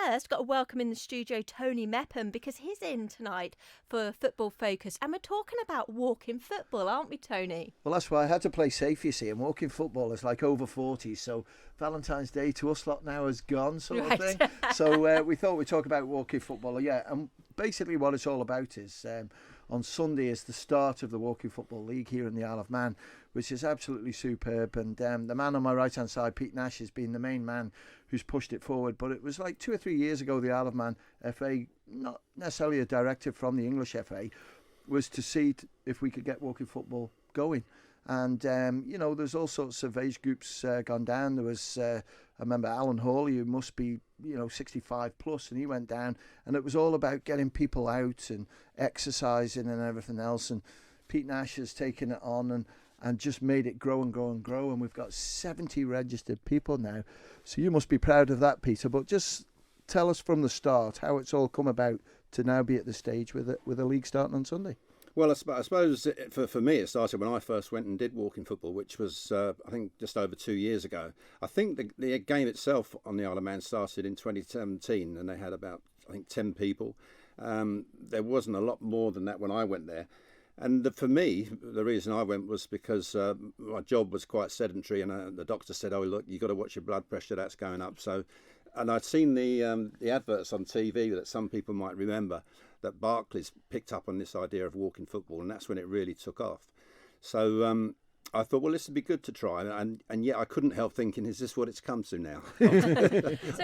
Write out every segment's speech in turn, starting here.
first, got to welcome in the studio Tony Mepham, because he's in tonight for Football Focus. And we're talking about walking football, aren't we, Tony? Well, that's why I had to play safe, you see, and walking football is like over 40, so Valentine's Day to us lot now is gone, sort of thing. So we thought we'd talk about walking football, and basically what it's all about is on Sunday is the start of the Walking Football League here in the Isle of Man, which is absolutely superb. And the man on my right-hand side, Pete Nash, has been the main man who's pushed it forward. But it was like 2 or 3 years ago, the Isle of Man FA, not necessarily a directive from the English FA, was to see if we could get walking football going. And, there's all sorts of age groups gone down. There was, I remember Alan Hawley, who must be, 65 plus, and he went down. And it was all about getting people out and exercising and everything else. And Pete Nash has taken it on and just made it grow and grow and grow. And we've got 70 registered people now. So you must be proud of that, Peter. But just tell us from the start how it's all come about to now be at the stage with a league starting on Sunday. Well, I suppose for me it started when I first went and did walking football, which was, I think, just over 2 years ago. I think the game itself on the Isle of Man started in 2017, and they had about, I think, 10 people. There wasn't a lot more than that when I went there. And for me, the reason I went was because my job was quite sedentary, and the doctor said, "Oh, look, you've got to watch your blood pressure, that's going up." And I'd seen the adverts on TV that some people might remember, that Barclays picked up on this idea of walking football, and that's when it really took off. So I thought, well, this would be good to try, and yet I couldn't help thinking, is this what it's come to now? So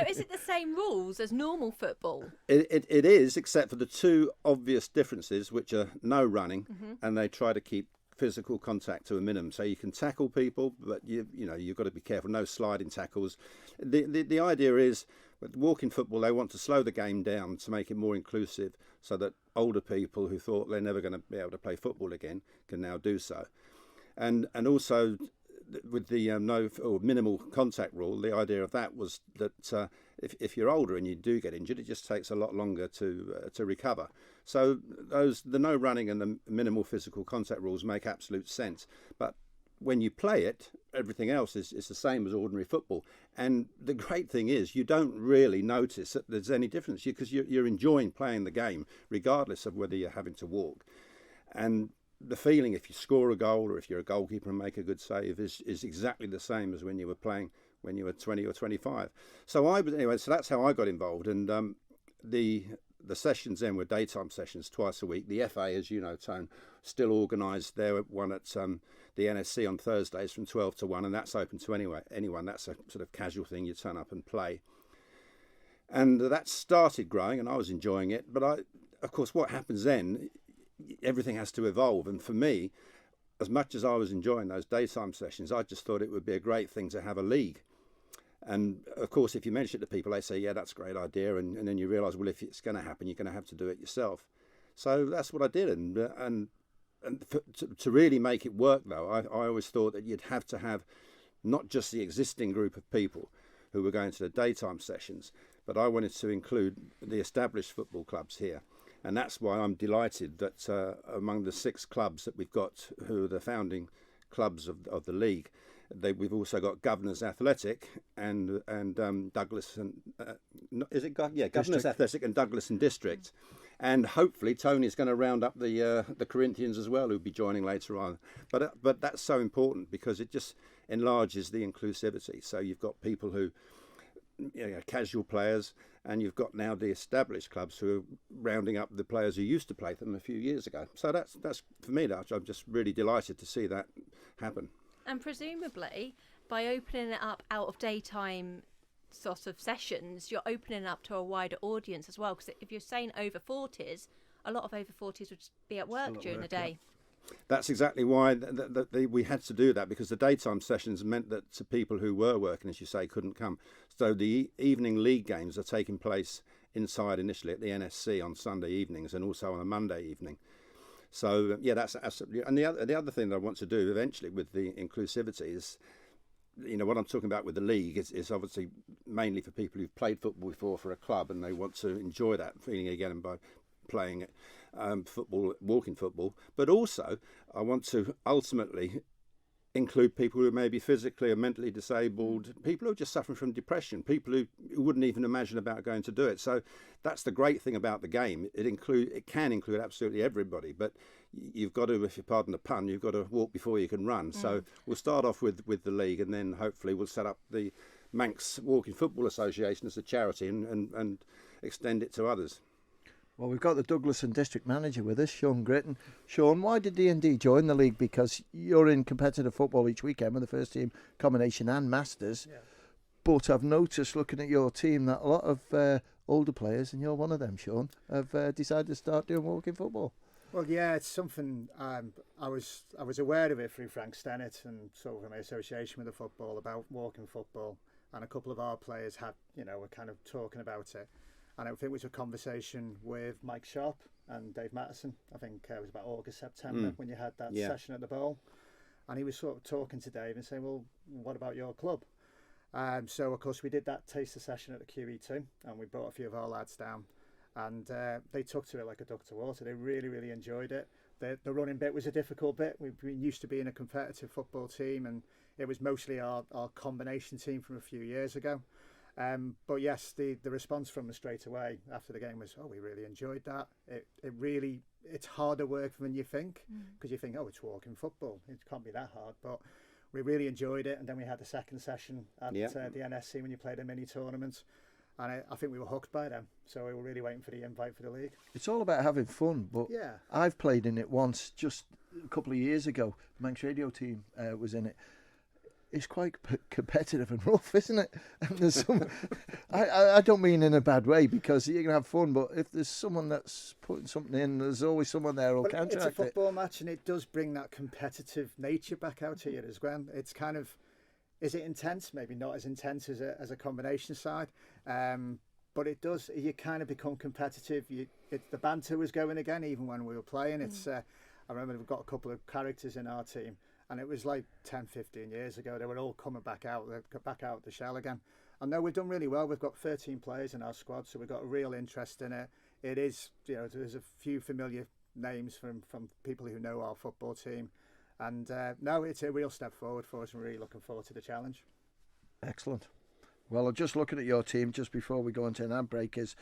is it the same rules as normal football? It is, except for the two obvious differences, which are no running, and they try to keep physical contact to a minimum. So you can tackle people, but you've got to be careful. No sliding tackles. The idea is, with walking football, they want to slow the game down to make it more inclusive, so that older people who thought they're never going to be able to play football again can now do so. And also with the no or minimal contact rule, the idea of that was that if you're older and you do get injured, it just takes a lot longer to recover. So the no running and the minimal physical contact rules make absolute sense. But when you play it, everything else is the same as ordinary football. And the great thing is, you don't really notice that there's any difference, because you're enjoying playing the game, regardless of whether you're having to walk. And the feeling, if you score a goal or if you're a goalkeeper and make a good save, is exactly the same as when you were playing when you were 20 or 25. So that's how I got involved. And the sessions then were daytime sessions twice a week. The FA, as you know, Tone, still organised their one at the NSC on Thursdays from 12 to 1, and that's open to anyone. That's a sort of casual thing. You turn up and play. And that started growing, and I was enjoying it. But of course, what happens then, everything has to evolve. And for me, as much as I was enjoying those daytime sessions, I just thought it would be a great thing to have a league. And of course, if you mention it to people, they say, yeah, that's a great idea. And then you realise, well, if it's going to happen, you're going to have to do it yourself. So that's what I did. And to really make it work, though, I always thought that you'd have to have not just the existing group of people who were going to the daytime sessions, but I wanted to include the established football clubs here. And that's why I'm delighted that among the 6 clubs that we've got, who are the founding clubs of the league, we've also got Governors Athletic and Douglas and Governors Athletic and Douglas and District, and hopefully Tony's going to round up the Corinthians as well, who'll be joining later on. But that's so important, because it just enlarges the inclusivity. So you've got people who, casual players, and you've got now the established clubs who are rounding up the players who used to play them a few years ago. So that's for me, I'm just really delighted to see that happen. And presumably, by opening it up out of daytime sort of sessions, you're opening it up to a wider audience as well. Because if you're saying over 40s, a lot of over 40s would be at work during the day. Yeah. That's exactly why we had to do that, because the daytime sessions meant that people who were working, as you say, couldn't come. So the evening league games are taking place inside initially at the NSC on Sunday evenings, and also on a Monday evening. So yeah, that's absolutely. And the other thing that I want to do eventually with the inclusivity is, what I'm talking about with the league is obviously mainly for people who've played football before for a club, and they want to enjoy that feeling again by playing football, walking football. But also, I want to ultimately include people who may be physically or mentally disabled, people who are just suffering from depression, people who wouldn't even imagine about going to do it. So that's the great thing about the game. It can include absolutely everybody, but you've got to, if you pardon the pun, you've got to walk before you can run. So we'll start off with the league, and then hopefully we'll set up the Manx Walking Football Association as a charity and extend it to others. Well, we've got the Douglas and District Manager with us, Shaun Gritton. Shaun, why did D&D join the league? Because you're in competitive football each weekend with the first team combination and Masters. Yeah. But I've noticed, looking at your team, that a lot of older players, and you're one of them, Shaun, have decided to start doing walking football. Well, yeah, it's something I was aware of it through Frank Stennett and sort of my association with the football about walking football, and a couple of our players were kind of talking about it. And I think it was a conversation with Mike Sharp and Dave Mattison. I think it was about August, September when you had that session at the Bowl. And he was sort of talking to Dave and saying, well, what about your club? So, of course, we did that taster session at the QE2, and we brought a few of our lads down. And they took to it like a duck to water. They really, really enjoyed it. The running bit was a difficult bit. We've been used to being a competitive football team, and it was mostly our combination team from a few years ago. But yes, the response from them straight away after the game was, oh, we really enjoyed that. It's harder work than you think, because you think, oh, it's walking football. It can't be that hard. But we really enjoyed it. And then we had the second session at the NSC when you played a mini tournament. And I think we were hooked by them. So we were really waiting for the invite for the league. It's all about having fun. But I've played in it once, just a couple of years ago. The Manx Radio team was in it. It's quite competitive and rough, isn't it? And there's some. I don't mean in a bad way, because you can have fun, but if there's someone that's putting something in, there's always someone there who'll counteract it. It's a football match, and it does bring that competitive nature back out to you as well. It's kind of, is it intense? Maybe not as intense as a combination side, but it does. You kind of become competitive. The banter was going again, even when we were playing. It's. I remember we've got a couple of characters in our team. And it was like 10, 15 years ago. They were all coming back out the shell again. And no, we've done really well. We've got 13 players in our squad, so we've got a real interest in it. It is, there's a few familiar names from people who know our football team. And no, it's a real step forward for us. I'm really looking forward to the challenge. Excellent. Well, I'm just looking at your team just before we go into an ad break is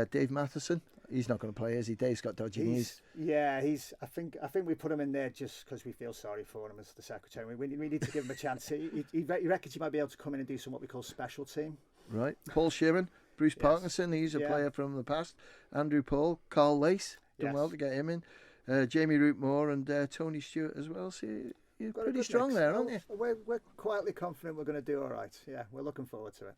Dave Matheson. He's not going to play, is he? Dave's got dodgy knees. Yeah, I think we put him in there just because we feel sorry for him as the secretary. We need to give him a chance. He reckons he might be able to come in and do what we call special team. Right. Paul Sheeran, Bruce Parkinson, he's a player from the past. Andrew Paul, Carl Lace, done well to get him in. Jamie Rootmore and Tony Stewart as well. So you're pretty strong there, aren't you? We're quietly confident we're going to do all right. Yeah, we're looking forward to it.